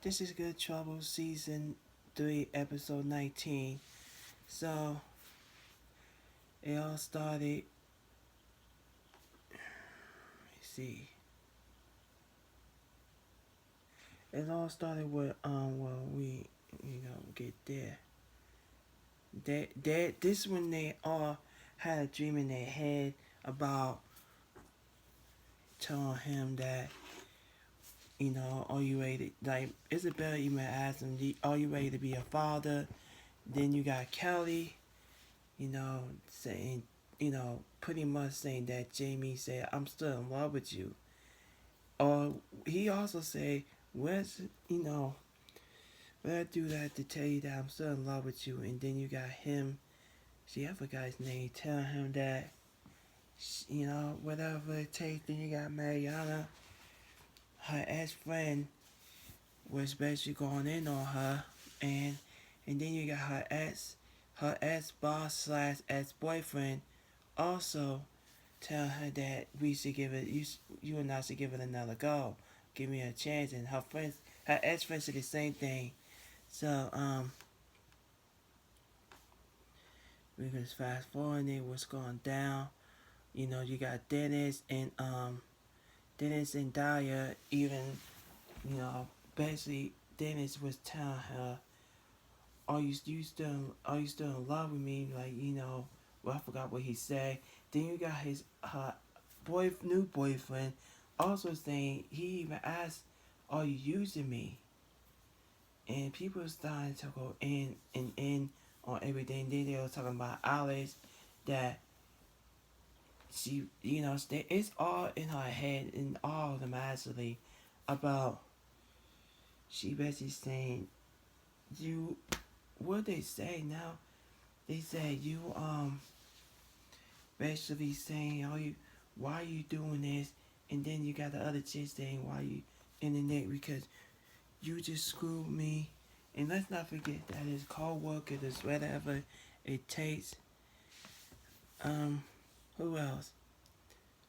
This is Good Trouble Season 3, Episode 19. So, it all started, let's see, it all started with, get there. This when they all had a dream in their head about telling him that, are you ready to, like, Isabella even asked him, are you ready to be a father? Then you got Kelly, saying, pretty much saying that Jamie said, I'm still in love with you. Or he also said, where I do that to tell you that I'm still in love with you. And then you got him, see, I forgot his name, telling him that, whatever it takes. Then you got Mariana, her ex friend was basically going in on her. And and then you got her ex boss slash ex boyfriend also tell her that we should give it you and I should give it another go. Give me a chance. And her ex friends said the same thing. So we can just fast forwarding what's going down. You got Dennis and Daya even, basically Dennis was telling her, are you still in love with me? Like, well, I forgot what he said. Then you got her new boyfriend also saying, he even asked, are you using me? And people started to go in and in on everything. Then they were talking about Alice, that she, it's all in her head and all automatically about, she basically saying, you, what they say now, they say you, basically saying, why are you doing this? And then you got the other chick saying, why you in the neck? Because you just screwed me. And let's not forget that his co-worker is whatever it takes. Um, who else?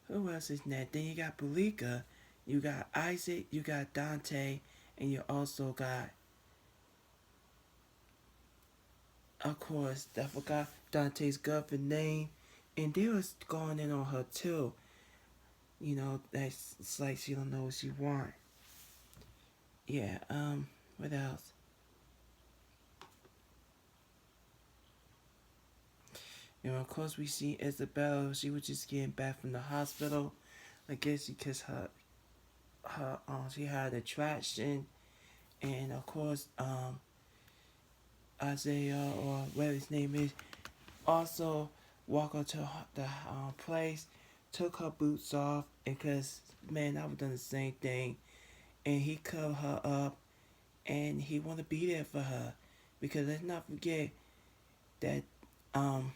Who else is next? Then you got Belika, you got Isaac, you got Dante, and you also got, of course, I forgot Dante's girlfriend name. And they was going in on her too. That's, it's like she don't know what she want. Yeah, what else? Of course we see Isabella, she was just getting back from the hospital. I guess because she had attraction. And of course, Isaiah, or whatever his name is, also walked up to the place, took her boots off, because, man, I would done the same thing. And he covered her up, and he want to be there for her. Because let's not forget that um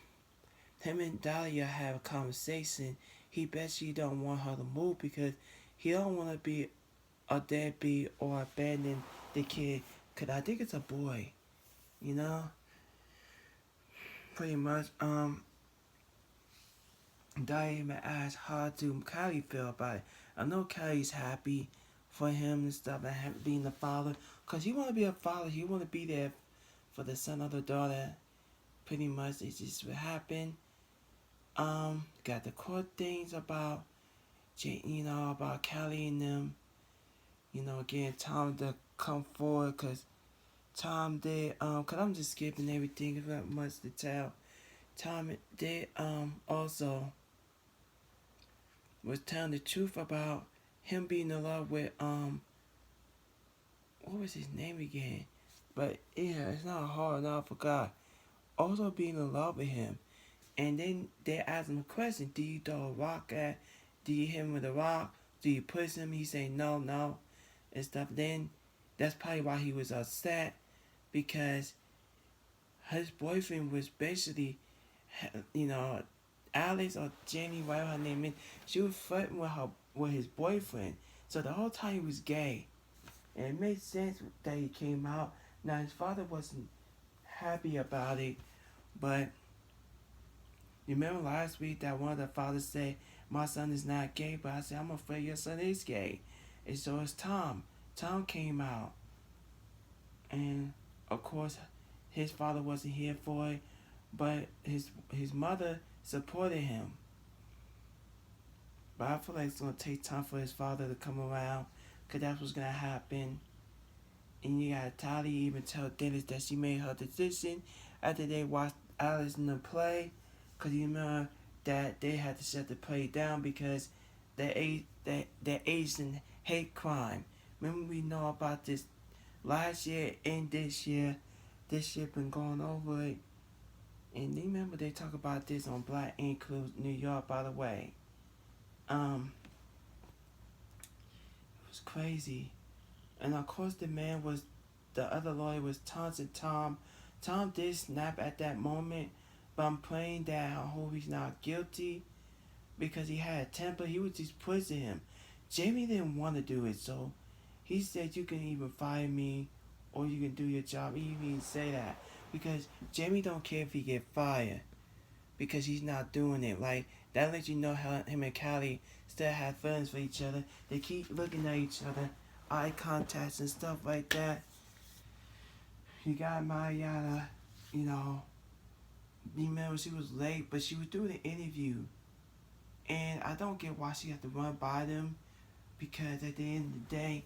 him and Dahlia have a conversation. He bet she don't want her to move, because he don't want to be a deadbeat or abandon the kid. Cause I think it's a boy, you know, pretty much. Dahlia even asked how do Kylie feel about it. I know Kylie's happy for him and stuff, and being the father, cause he want to be a father. He want to be there for the son or the daughter. Pretty much, it's just what happened. Got the court things about, about Callie and them. Getting Tom to come forward, cause Tom did. Cause I'm just skipping everything. There's not much to tell. Tom did. Also was telling the truth about him being in love with. What was his name again? But yeah, it's not hard. No, I forgot. Also being in love with him. And then they asked him a question: do you throw a rock at? Do you hit him with a rock? Do you push him? He say no, no, and stuff. Then that's probably why he was upset, because his boyfriend was basically, you know, Alice or Jenny, whatever her name is. She was flirting with his boyfriend. So the whole time he was gay, and it made sense that he came out. Now his father wasn't happy about it, but you remember last week that one of the fathers said, my son is not gay, but I said, I'm afraid your son is gay. And so it's Tom. Tom came out. and of course, his father wasn't here for it, but his mother supported him. But I feel like it's gonna take time for his father to come around, cause that's what's gonna happen. And you got Talia even tell Dennis that she made her decision after they watched Alice in the play, cause you remember that they had to shut the play down because the Asian hate crime. Remember we know about this last year and this year. This year been going over it. And remember they talk about this on Black Includes New York, by the way. It was crazy. And of course the other lawyer was taunting Tom. Tom did snap at that moment, but I'm praying that I hope he's not guilty because he had a temper. He was just pushing him. Jamie didn't want to do it, so he said you can even fire me or you can do your job. He even say that because Jamie don't care if he get fired because he's not doing it. Like that lets you know how him and Callie still have feelings for each other. They keep looking at each other, eye contacts and stuff like that. You got Mariana, you know, remember she was late, but she was doing an interview. And I don't get why she had to run by them because at the end of the day,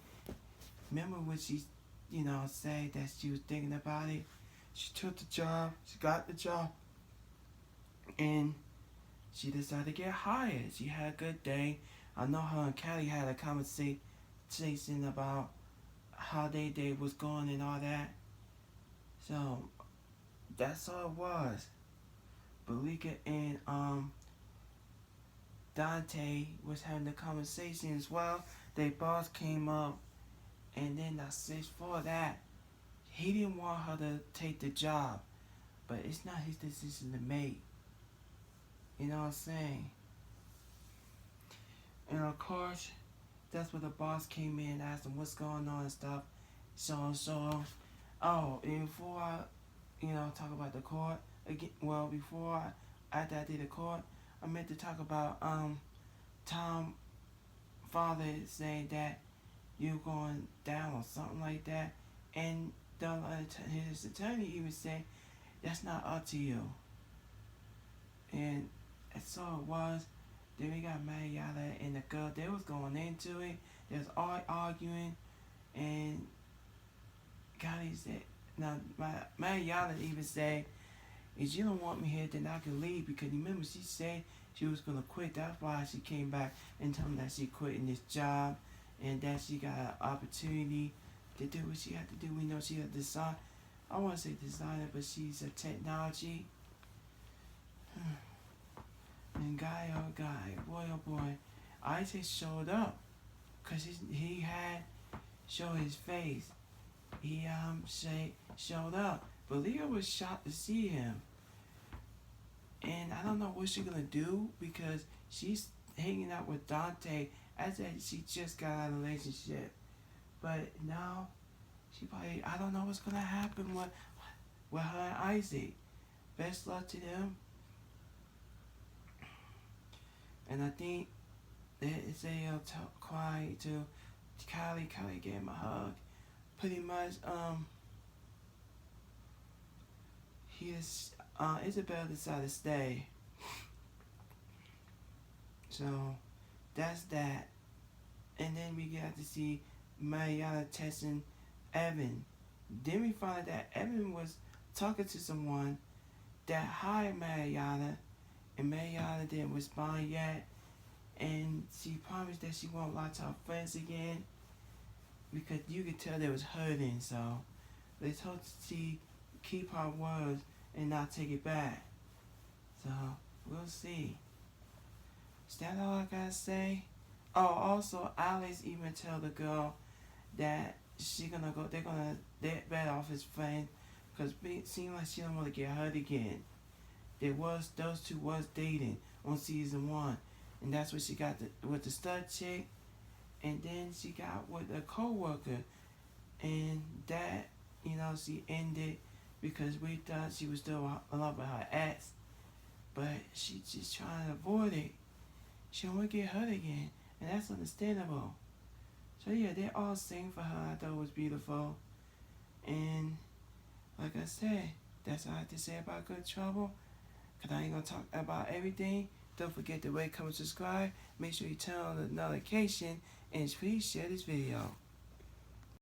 remember when she, said that she was thinking about it? She took the job, she got the job, and she decided to get hired. She had a good day. I know her and Callie had a conversation about how their day was going and all that. So that's all it was. Belika and Dante was having the conversation as well. Their boss came up, and then I said for that, he didn't want her to take the job, but it's not his decision to make. You know what I'm saying? And of course, that's where the boss came in and asked him what's going on and stuff. So, oh, and before I, talk about the court again. Well, after I did the court, I meant to talk about Tom father saying that you're going down or something like that, and his attorney even said that's not up to you. And that's all it was. Then we got Mariana and the girl. They was going into it. They was all arguing, and Connie said, now Mariana even said, if you don't want me here, then I can leave, because remember she said she was gonna quit. That's why she came back and told me that she quitting this job and that she got an opportunity to do what she had to do. We know she a design. I want to say designer, but she's a technology. And guy, oh guy, boy, oh boy, Isaac showed up, cause he had show his face. He showed up, but Leah was shocked to see him. And I don't know what she's gonna do because she's hanging out with Dante as that she just got out of a relationship. But now she probably, I don't know what's gonna happen with her and Isaac. Best luck to them. And I think that Isaiah cried to Kylie. Kylie gave him a hug. Pretty much, Isabel decided to stay. So that's that. And then we got to see Mariana testing Evan. Then we found out that Evan was talking to someone that hired Mariana, and Mariana didn't respond yet. And she promised that she won't lie to her friends again, because you could tell they was hurting. So they told she keep her words and not take it back. So we'll see. Is that all I gotta say? Oh, also Alex even tell the girl that they're gonna bet off his friend, because it seemed like she don't want to get hurt again. Those two was dating on season 1, and that's what she got with the stud chick, and then she got with a coworker, and that she ended because we thought she was still in love with her ex, but she just trying to avoid it. She don't want to get hurt again, and that's understandable. So yeah, they all sang for her. I thought it was beautiful. And like I said, that's all I have to say about Good Trouble. Because I ain't going to talk about everything. Don't forget to rate, comment, subscribe. Make sure you turn on the notification. And please share this video.